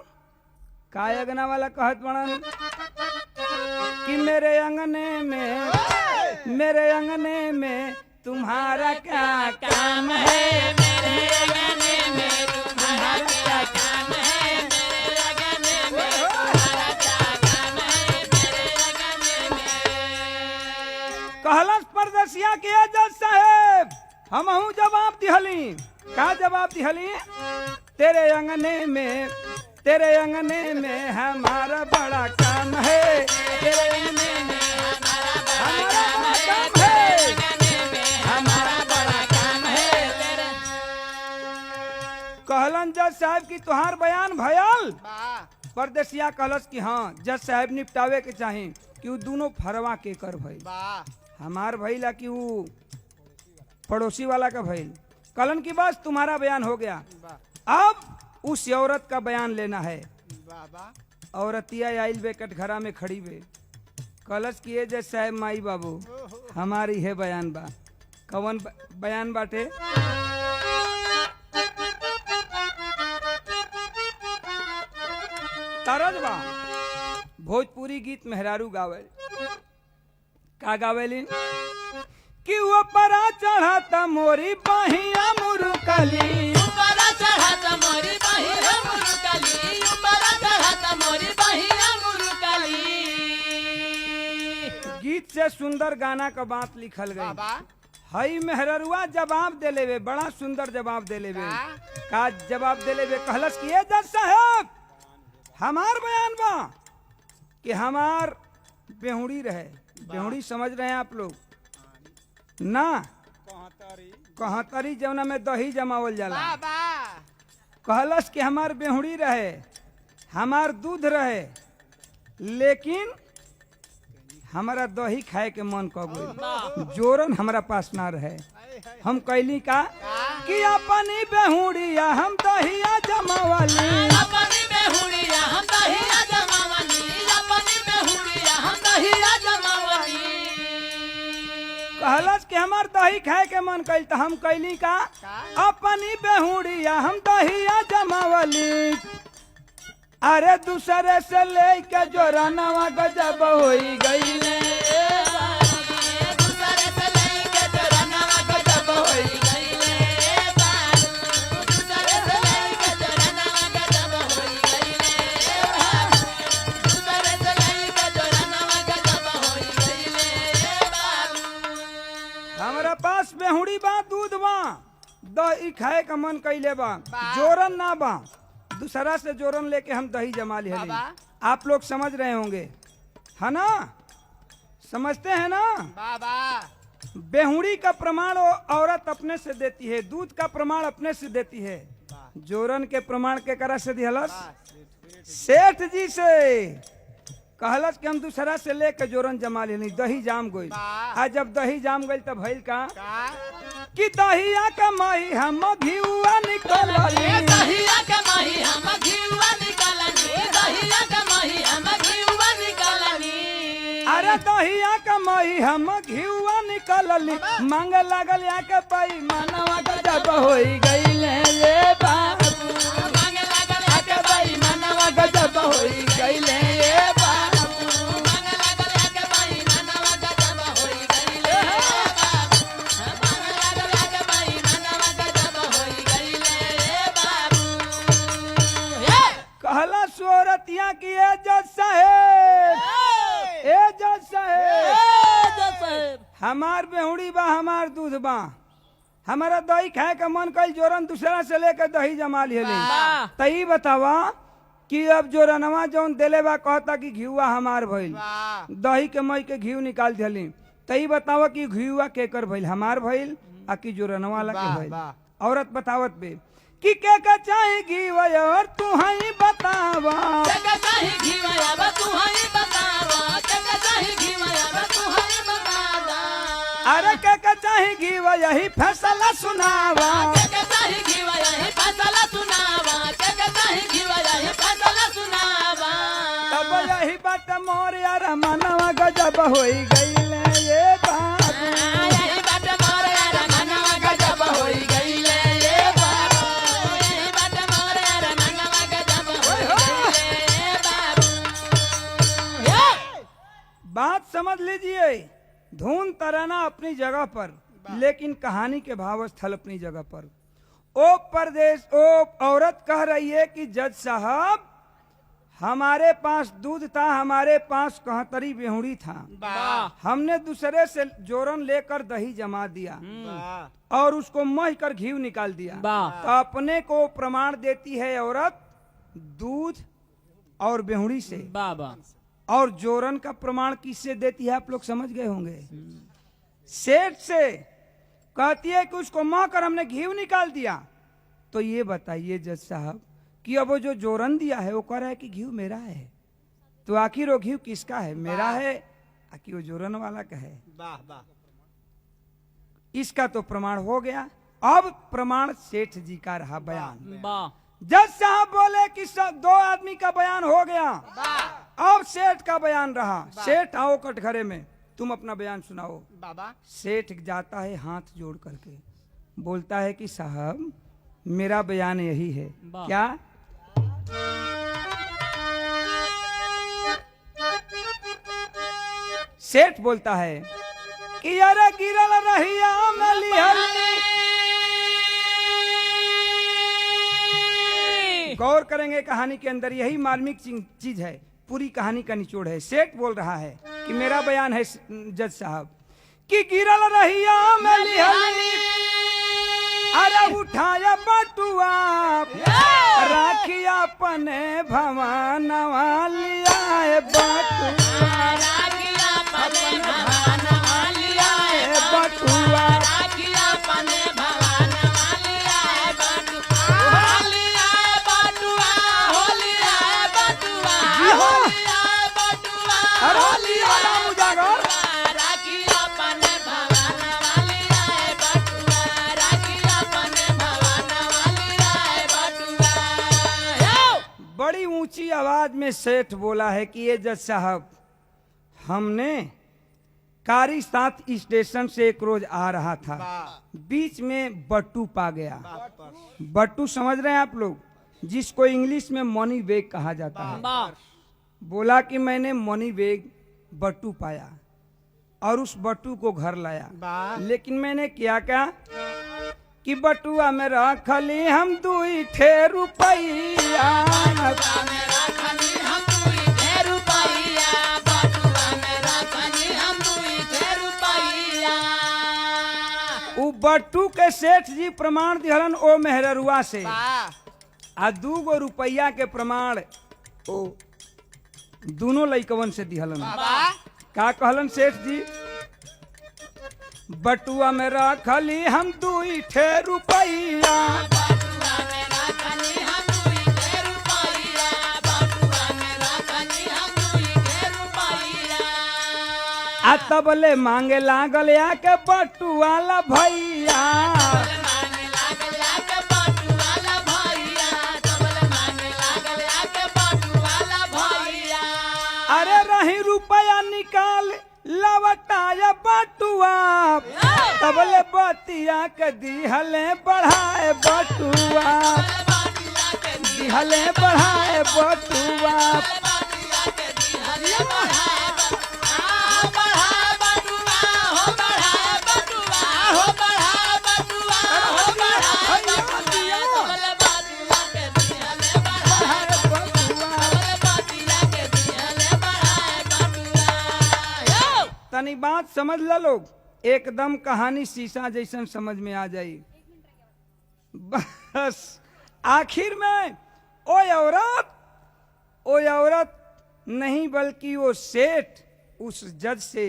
का अगना वाला कहत बनन कि मेरे अंगने में तुम्हारा क्या काम है। मेरे अंगने में तुम्हारा क्या काम है। मेरे अंगने में तुम्हारा क्या काम है। मेरे अंगने में कहलस परदसिया के जज साहेब हमहू जवाब दिहली। का जवाब दिहली? तेरे अंगने में हमारा बड़ा काम है। तेरे अंगने में हमारा बड़ा काम है। हमारा बड़ा काम है। कहलन जज साहब की तुहार बयान भयल। परदेसिया कहलस कि हाँ जज साहब निपटावे के चाही कि वो दोनों फरवा के कर भइल। हमार भइला कि वो पड़ोसी वाला का भइल। कलन की बस तुम्हारा बयान हो गया। अब उस औरत का बयान लेना है। औरतिया आइल बे कटघरा में खड़ी बे। कलश किए जज साहब माई बाबू हमारी है बयान बा। कवन बयान बाटे? तरज बा भोजपुरी गीत मेहरारू गावे। का गावेलिन कि ऊपरा चढ़ाता मोरी बहिया मुरुकली। ऊपर चढ़त मोरी बहिया मुरुकली। ऊपर चढ़त मोरी बहिया मुरुकली। गीत से सुंदर गाना का बात लिखल गई। हई मेहररुआ जवाब दे लेवे, बड़ा सुंदर जवाब दे लेवे। का जवाब दे लेवे? कहलस कि ए जज साहब हमार बयान बा कि हमार बेहुड़ी रहे। बेहुड़ी समझ रहे हैं आप लोग ना? कहतरी जवना में दही जमावल जाला। कहलस कि हमार बेहुड़ी रहे, हमार दूध रहे, लेकिन हमारा दही खाए के मन कर गई। जोरन हमारा पास ना रहे। हम कैली का कि अपनी बेहुड़िया हम दहिया जमावली। अपनी बेहुड़िया हम दहिया जमावली। अपनी बेहुड़िया हम दहिया जमावली। कहलस कि हमार दही खाए के मन कैल तो हम कैली का अपनी बेहुड़िया हम दहिया जमावली अरे दूसरे से लेके जो रनवा गजब होई गईले दूसरे से लेके जो रनवा गजब होई गईले बाबू दूसरे से लेके जो रनवा गजब होई गईले दूसरे से लेके जो रनवा गजब होई गईले बाबू हमारा पास बेहुड़ी बा दूध बा दही खाए का मन कैले बा जोरन ना बा दूसरा से जोरन लेके हम दही जमा ले आप लोग समझ रहे होंगे है ना समझते हैं ना बाबा बेहुड़ी का प्रमाण वो औरत अपने से देती है दूध का प्रमाण अपने से देती है जोरन के प्रमाण के करा से दिहलस सेठ जी से कहलस कि हम दूसरा से लेके जोरन जमा लेनी दही जाम गई आज जब दही जाम गई तब भइल का कि दहिया का माही हम घिउआ निकलली दहिया के माही हम घिउवा निकालनी दहिया के माही हम घिउवा निकालनी अरे दहिया का माही हम घिउआ निकलली मांग लागल या के पाई मनवा गजब होई गईले ये बाबू मांगे लागल आके पाई मनवा गजब होई गईले ये बाबू मांगे लागल के भाई मनवा गजब होई गईले मांगे लागल के भाई मनवा गजब होई गईले बाबू हे कहला सोरतिया की ए जज साहेब ए जज साहेब हमार बेहुड़ी बा हमार दूध बा हमारा दही खाए का मन कल जोरन दूसरा से लेकर दही जमा लिए तई बतावा कि अब जोरनवा जौन देले बा कहता कि घिउआ हमार भइल दही के मई के घिउ निकाल दिली तई बतावा कि घिउआ केकर भइल हमार भइल आ कि जोरनवा ला के भइल औरत बतावत बे कि के चाहे घिउआ और तू ही बतावा के चाही घिवया बा तू ही बतावा के चाही घिवया बा तू ही बतावा अरे के चाहे घिउआ यही फैसला सुनावा के चाही घिवया ही फैसला सुनावा के चाही घिवया ही फैसला सुनावा तब यही बात मोर यार मनवा गजब होई गईले ये बाबू यही बात मोर यार मनवा गजब होई गईले ये बाबू यही बात मोर यार मनवा गजब होई गईले ये बाबू हे बात समझ लीजिए धुन तराना अपनी जगह पर लेकिन कहानी के भाव स्थल अपनी जगह पर ओ परदेश ओ औरत कह रही है कि जज साहब हमारे पास दूध था हमारे पास कहतरी बेहुड़ी था हमने दूसरे से जोरन लेकर दही जमा दिया और उसको मह कर घी निकाल दिया तो अपने को प्रमाण देती है औरत दूध और बेहुड़ी से और जोरन का प्रमाण किससे देती है आप लोग समझ गए होंगे सेठ से कहती है कि उसको मह कर हमने घी निकाल दिया तो ये बताइए जज साहब कि अब वो जो जोरन दिया है वो कह रहा है कि घी मेरा है तो आखिर वो घी किसका है मेरा है आखिर वो जोरन वाला का है इसका तो प्रमाण हो गया अब प्रमाण सेठ जी का रहा बयान जज साहब बोले कि दो आदमी का बयान हो गया अब सेठ का बयान रहा सेठ आओ कटघरे में तुम अपना बयान सुनाओ बाबा सेठ जाता है हाथ जोड़ करके बोलता है कि साहब मेरा बयान यही है क्या सेठ बोलता है कि अरे गिरल रहिया गौर करेंगे कहानी के अंदर यही मार्मिक चीज है पूरी कहानी का निचोड़ है सेठ बोल रहा है कि मेरा बयान है जज साहब कि गिरल रहिया अरे उठाया बटुआ राखिया अपने भवानवा लिया बटुआ बटुआ बड़ी ऊंची आवाज में सेठ बोला है कि ये जज साहब हमने कारी साथ स्टेशन से एक रोज आ रहा था, बीच में बट्टू पा गया। बट्टू समझ रहे हैं आप लोग, जिसको इंग्लिश में मनी बैग कहा जाता है। बोला कि मैंने मनी बैग बट्टू पाया और उस बट्टू को घर लाया, लेकिन मैंने क्या क्या कि बटुआ में रखली हम 2 रुपया। उ बट्टू के सेठ जी प्रमाण दिहलन ओ मेहररुआ से, आ 2 रुपया के प्रमाण ओ दोनों लइकवन से दिहलन। का कहलन सेठ जी, बटुआ में रखली हम 2 रुपया। आ तबले मांगे लागल या के बटुआला भैया। अरे रही रुपया निकाल लवटाया बटुआ, तबले बतिया के दिहले बढ़ाए बटुआ, दिहले बढ़ाए बटुआ। तनी बात समझ ला लोग, एकदम कहानी शीशा जैसन समझ में आ जाई। बस आखिर में ओ औरत नहीं बल्कि वो सेठ उस जज से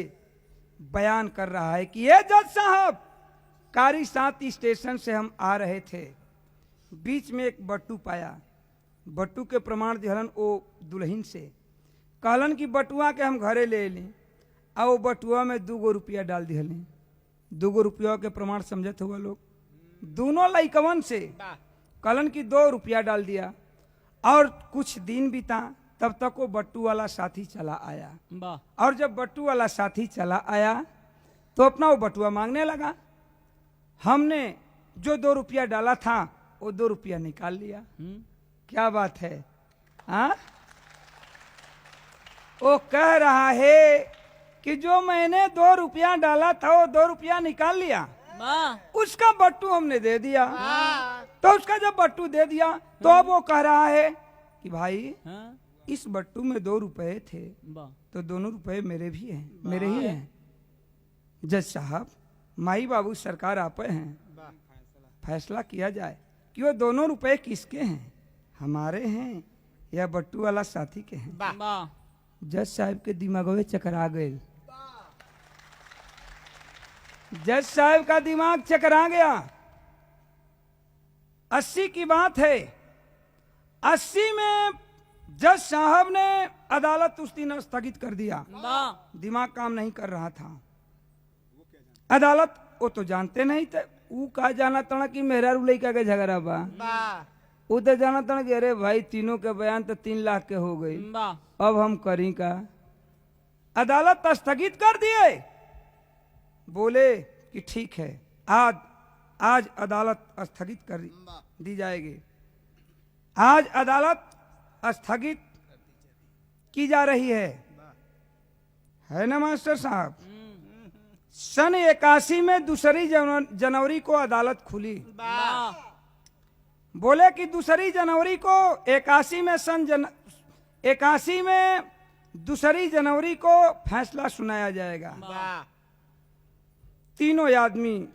बयान कर रहा है कि ये जज साहब, कारी साथ स्टेशन से हम आ रहे थे, बीच में एक बट्टू पाया। बट्टू के प्रमाण दिहलन ओ दुल्हन से, कहलन कि बटुआ के हम घरे ले ली, आ वो बटुआ में 2 रुपया डाल दिहले। 2 रुपया के प्रमाण समझत हुआ लोग, दोनों लइकवन से कहलन कि 2 रुपया डाल दिया। और कुछ दिन बीता, तब तक वो बट्टू वाला साथी चला आया। और जब बट्टू वाला साथी चला आया तो अपना वो बटुआ मांगने लगा। हमने जो 2 रुपया डाला था वो 2 रुपया निकाल लिया। क्या बात है, हाँ? वो कह रहा है कि जो मैंने 2 रुपया डाला था वो 2 रुपया निकाल लिया, उसका बट्टू हमने दे दिया। तो उसका जब बट्टू दे दिया तो अब वो कह रहा है कि भाई इस बट्टू में 2 रुपए थे, तो दोनों रुपए मेरे भी हैं, मेरे ही हैं। जज साहब, माई बाबू सरकार आपे हैं, फैसला किया जाए कि वो दोनों रुपए किसके हैं, हमारे हैं या बट्टू वाला साथी के हैं। जज साहब के दिमागवे चकरा गए, जज साहब का दिमाग चकरा गया। 80 की बात है, 80 में जज साहब ने अदालत उस दिन स्थगित कर दिया। दिमाग काम नहीं कर रहा था। अदालत वो तो जानते नहीं थे, वो का जाना था कि मेहरा लड़का के झगड़ा बा, वो तो जाना था कि अरे भाई तीनों के बयान तो 3 लाख के हो गई, अब हम करें का। अदालत स्थगित कर दिए, बोले कि ठीक है, आज अदालत स्थगित कर दी जाएगी। आज अदालत स्थगित की जा रही है ना मास्टर साहब। सन 81 में 2 जनवरी को अदालत खुली। बोले कि 2 जनवरी को 81 में 2 जनवरी को फैसला सुनाया जाएगा। तीनों आदमी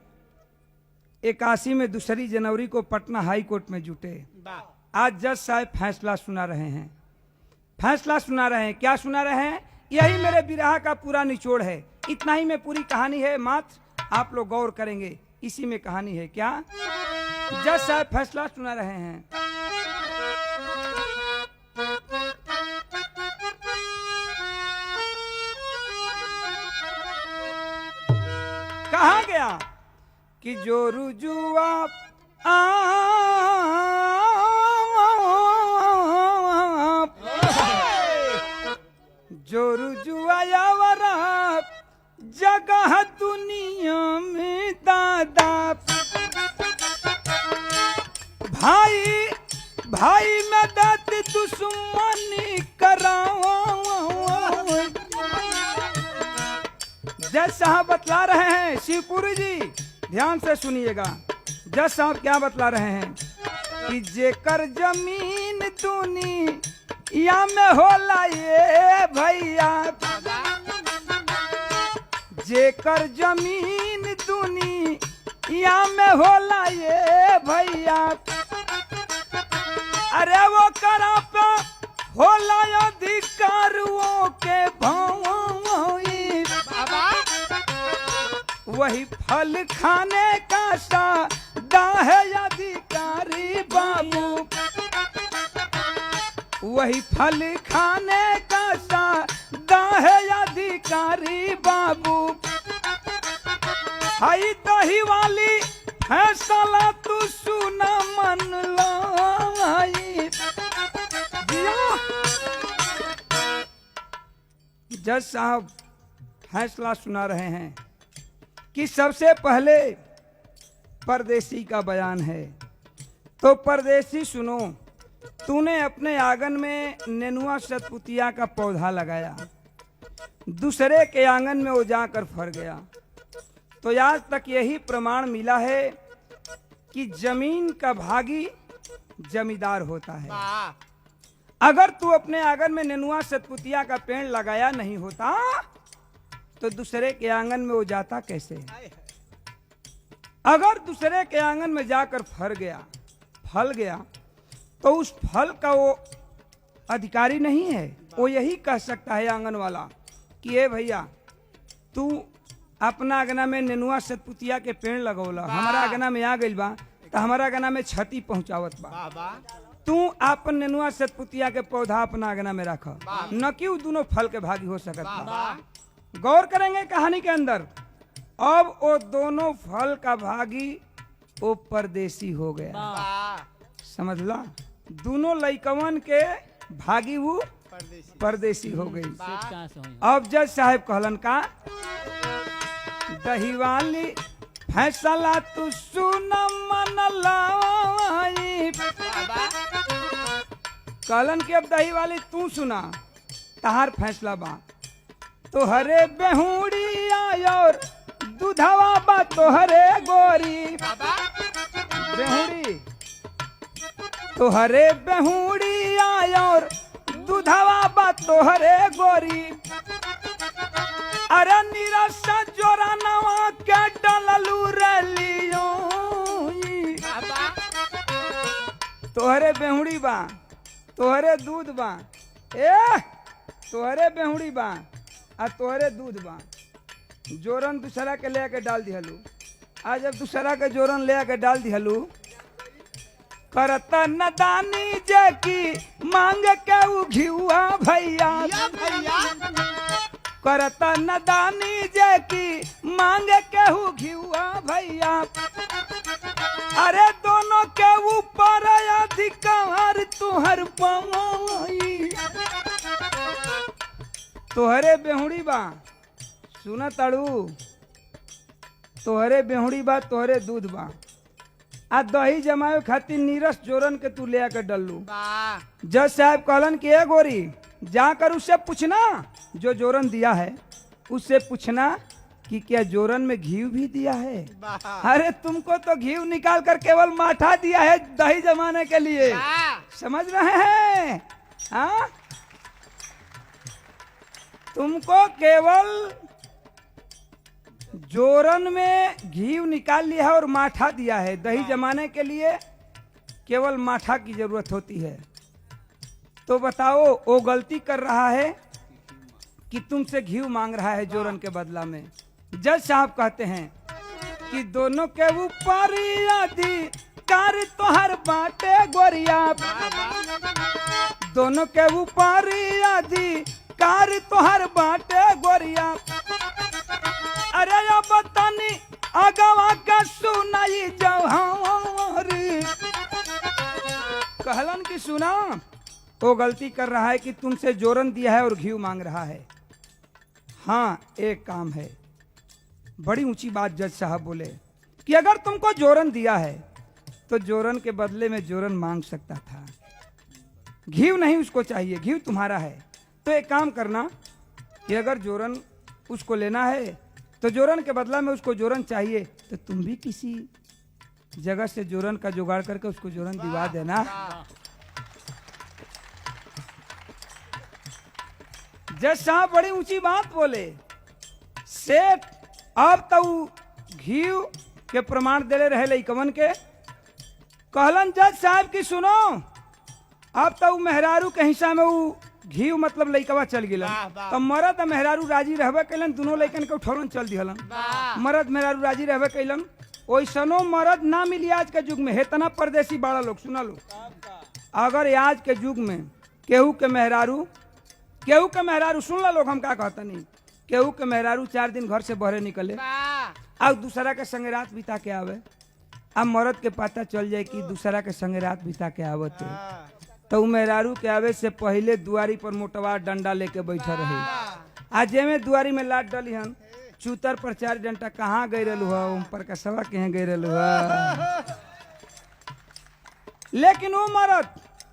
81 में 2 जनवरी को पटना हाई कोर्ट में जुटे। आज जज साहब फैसला सुना रहे हैं, फैसला सुना रहे हैं। क्या सुना रहे हैं? यही मेरे विरह का पूरा निचोड़ है। इतना ही में पूरी कहानी है, मात्र आप लोग गौर करेंगे, इसी में कहानी है। क्या? जज साहब फैसला सुना रहे हैं। कहा गया कि जो रुजुआ जो रुजुआ जगह दुनिया में दादा भाई भाई मदद दुश्मनी कराओ। जज साहब बतला रहे हैं, शिवपुरी जी ध्यान से सुनिएगा। जज साहब क्या बतला रहे हैं कि जेकर जमीन दुनिया में होला ये भैया, जेकर जमीन दुनिया में होला ये भैया, अरे वो करा पे होला अधिकारों के भाई, वही फल खाने का सादा है अधिकारी बाबू, वही फल खाने का सादा है अधिकारी बाबू। हाई दही वाली फैसला तू सुना मन लाई। जज साहब फैसला सुना रहे हैं कि सबसे पहले परदेसी का बयान है। तो परदेसी सुनो, तूने अपने आंगन में नेनुआ सतपुतिया का पौधा लगाया, दूसरे के आंगन में वो जाकर फर गया। तो आज तक यही प्रमाण मिला है कि जमीन का भागी जमींदार होता है। अगर तू अपने आंगन में नेनुआ सतपुतिया का पेड़ लगाया नहीं होता तो दूसरे के आंगन में वो जाता कैसे? अगर दूसरे के आंगन में जाकर फल गया तो उस फल का वो अधिकारी नहीं है। वो यही कह सकता है आंगन वाला कि ए भैया तू अपना आंगना में नेनुआ सतपुतिया के पेड़ लगौला, हमारा आंगना में आ गइल बा तो हमारा आंगना में क्षति पहुंचावत बा। तू अपन नेनुआ सतपुतिया के पौधा अपना आंगना में रख, न कि वो दोनों फल के भागी हो सकत बा। गौर करेंगे कहानी के अंदर। अब वो दोनों फल का भागी वो परदेसी हो गया, समझला। दोनों लइकवन के भागी वो परदेसी हो गई। अब जज साहब कहलन का दही वाली फैसला तू सुन मन लाई। कहलन के अब दही वाली तू सुना, तहार फैसला बा। तोहरे बेहुड़ी और दूधवा बा तोहरे गोरी, बेहुड़ी तोहरे बेहुड़ी और दूधवा बा तोहरे गोरी। अरे निरसा जोरा नवा के डललू रलियो, तोहरे बेहुड़ी बा तोहरे दूध बा, तोहरे बेहुड़ी बा आ तोहरे दूध बा। जोरन दूसरा के ले के डाल दिहलू। आज जब दूसरा के जोरन ले के डाल दिहलू, करता नदानी जे की मांग के उ घिउआ भैया, करता नदानी जे की मांग के उ घिउआ भैया। अरे दोनों के ऊपर अधिकार तुहर पाई। तोहरे बेहुड़ी बा, सुना ताड़ू, तोहरे बेहुड़ी बा तोहरे दूध बा आ दही जमावे खातिर नीरस जोरन के तू ले आकर डल्लू। जज साहब कहलन कि ए गोरी जाकर उससे पूछना जो जोरन दिया है, उससे पूछना कि क्या जोरन में घी भी दिया है। अरे तुमको तो घी निकाल कर केवल माठा दिया है दही जमाने के लिए, समझ रहे हैं? हाँ, तुमको केवल जोरन में घी निकाल लिया है और माठा दिया है। दही जमाने के लिए केवल माठा की जरूरत होती है। तो बताओ वो गलती कर रहा है कि तुमसे घी मांग रहा है जोरन के बदला में। जज साहब कहते हैं कि दोनों के ऊपर अधिकार तोहर बाटे गोरिया, दोनों के ऊपर अधिकार तोहर बाटे गोरिया। अरे या बतानी अगवा का सुनाई जौहरी। कहलन की सुना, वो गलती कर रहा है कि तुमसे जोरन दिया है और घी मांग रहा है। हाँ, एक काम है बड़ी ऊंची बात जज साहब बोले कि अगर तुमको जोरन दिया है तो जोरन के बदले में जोरन मांग सकता था, घीव नहीं उसको चाहिए, घीव तुम्हारा है। तो एक काम करना कि अगर जोरन उसको लेना है तो जोरन के बदला में उसको जोरन चाहिए तो तुम भी किसी जगह से जोरन का जुगाड़ करके उसको जोरन दिवा देना। जज साहब बड़ी ऊंची बात बोले। सेठ अब तो घीव के प्रमाण देले रहे लइकवन के। कहलन जज साहब की सुनो, अब तो मेहरारू के हिस्सा में वो घीव मतलब लइकवा चल गिलन। तो मरद और मेहरारू राजी रहबे कैलन, दोनों लइकन के उठौलन चल दिहलन। मरद मेहरारू राजी रहबे कैलन। ओइसनो मरद ना मिली आज के युग में। हेतना परदेसी बाड़ा लोग सुना लो, अगर आज के युग में केहू के मेहरारू सुन ला लोग, हम का कहता नहीं, केहू के मेहरारू 4 दिन घर से बहरे निकले अब दूसरा के संगे रात बिता के आवे, अब मरद के पता चल जाए कि दूसरा के संगे रात बिता के आवत है, तो उ मेहरारू के आवे से पहले दुआरी पर मोटवा डंडा लेके बैठा रही। आज जेमे दुआरी में लात डली हन, चूतर पर 4 डंडा कहाँ गई रहलू है, उन पर का सवा कहीं गई रहलू है। लेकिन वो मरद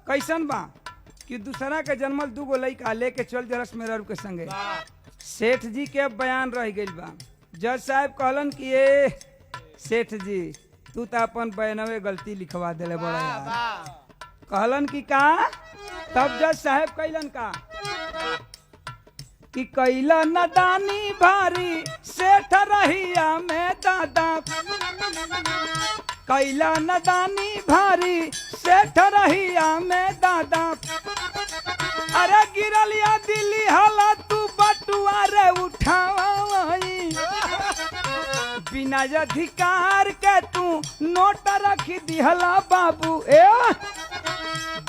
कैसन बा कि दूसरा के जन्मल 2 गो लइका लेके चल जरस मेहरारू के संगे। सेठ जी के बयान रह गई बा। जज साहब कहलन कि ये सेठ जी तू तो अपन बयानवे गलती लिखवा देले बड़ा यार। कहलन कि का, तब जज साहब कैलन का कि कैला नदानी भारी सेठ रहिया में दादा, कैला नदानी भारी सेठ रहिया में दादा, अरे गिरलिया दिल्ली हाला तू बटुआ रे उठावाई, बिना अधिकार के तू नोट रखी दिहला बाबू,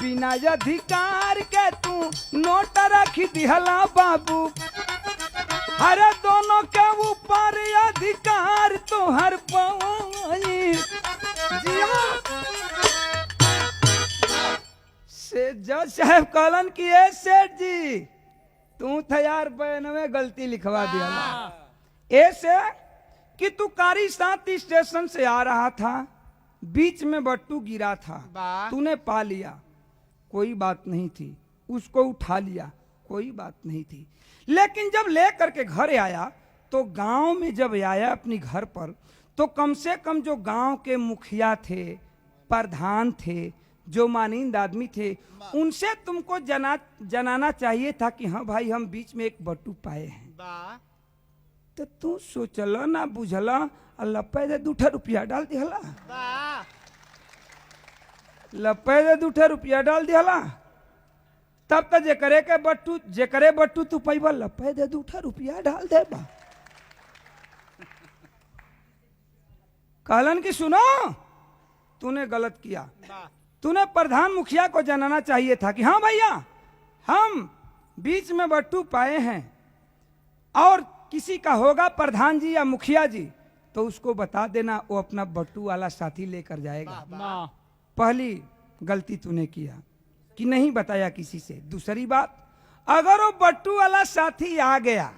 बिना अधिकार के तू नोट रखी दिहला बाबू, अरे दोनों के ऊपर अधिकार तो हर पाई। जज साहब कहलन कि ए सेठ जी तू था यार बयानवे गलती लिखवा दिया, ऐसे कि तू कारी साथ स्टेशन से आ रहा था, बीच में बट्टू गिरा था, तूने पा लिया, कोई बात नहीं थी, उसको उठा लिया, कोई बात नहीं थी। लेकिन जब ले करके घर आया तो गांव में जब आया अपनी घर पर, तो कम से कम जो गांव के मुखिया थे, प्रधान थे, जो मानिंद आदमी थे, उनसे तुमको जनाना चाहिए था कि हाँ भाई हम बीच में एक बट्टू पाए हैं। तो तू सोचला ना बुझला, लपे दे 2 रुपया डाल दिहला, लपे दे 2 रुपया डाल दिहला, तब तक जेकरे बट्टू तू पैबा लपे दे 2 रुपया डाल दे बा। कहलन कि सुनो तूने गलत किया, तूने प्रधान मुखिया को जनाना चाहिए था कि हाँ भैया हम बीच में बट्टू पाए हैं और किसी का होगा प्रधान जी या मुखिया जी तो उसको बता देना, वो अपना बट्टू वाला साथी लेकर जाएगा। पहली गलती तूने किया कि नहीं बताया किसी से। दूसरी बात, अगर वो बट्टू वाला साथी आ गया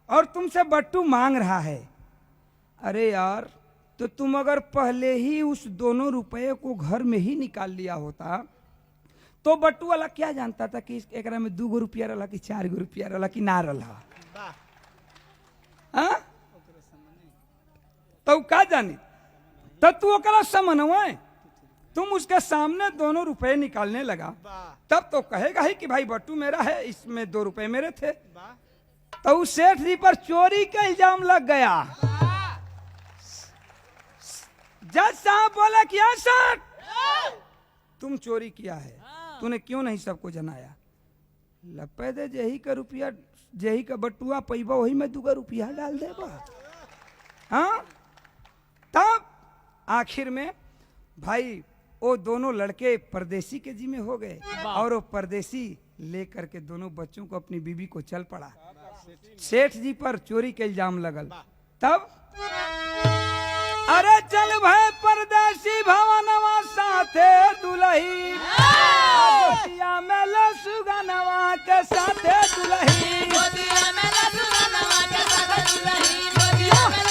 और तुमसे बट्टू मांग रहा है, अरे यार तो तुम अगर पहले ही उस दोनों रुपये को घर में ही निकाल लिया होता तो बट्टू वाला क्या जानता था कि एक में 2 रुपया रहा कि 4 रुपया रहा कि ना रहा, तो क्या जानी, तब तू ओकरा समन्वय तुम उसके सामने दोनों रुपए निकालने लगा, तब तो कहेगा ही कि भाई बट्टू मेरा है, इसमें 2 रुपए मेरे थे। तो उस सेठ जी पर चोरी का इल्जाम लग गया। जज साहब बोला कि सेठ तुम चोरी किया है, तूने क्यों नहीं सबको जनाया? लपे दे जेही का रुपया, जेही का बटुआ पैबा वही में 2 रुपया डाल देबा। हाँ, तब आखिर में भाई वो दोनों लड़के परदेसी के जिम्मे हो गए और वो परदेसी लेकर के दोनों बच्चों को अपनी बीबी को चल पड़ा। सेठ जी पर चोरी के इल्जाम लगल। तब अरे चल भाई परदेसी भवनवा साथे दुलही, गोतिया में ले सुगनवा के साथे दुलही, गोतिया में ले सुगनवा के साथे दुलही, गोतिया में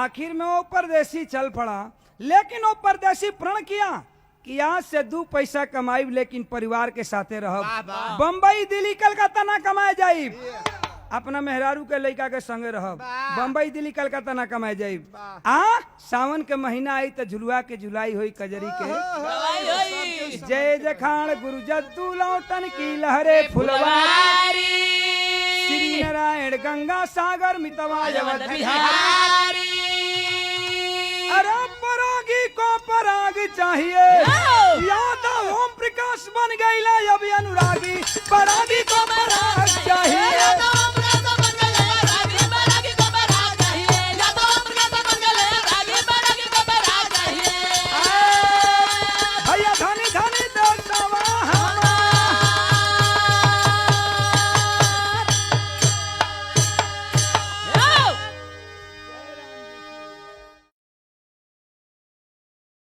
आखिर में वो परदेसी चल पड़ा, लेकिन वो परदेसी प्रण किया कि आज से 2 पैसा कमाई लेकिन परिवार के साथे रहब, बम्बई दिल्ली कलकत्ता ना कमाए जाई, अपना मेहरारू के लड़का के संगे रहब, बम्बई दिल्ली कलकत्ता ना कमाए जाई। सावन के महीना आई तो झुलुआ के झुलाई हुई कजरी के दवाई होई जय जखान गुरु जद्दू लौटन की लहरे फुलवारी, श्री नारायण गंगा सागर मितवा जगत बिहारी। अरे परागी को पराग चाहिए, यादव ओम प्रकाश बन गई अब अनुरागी, परागी को पराग चाहिए।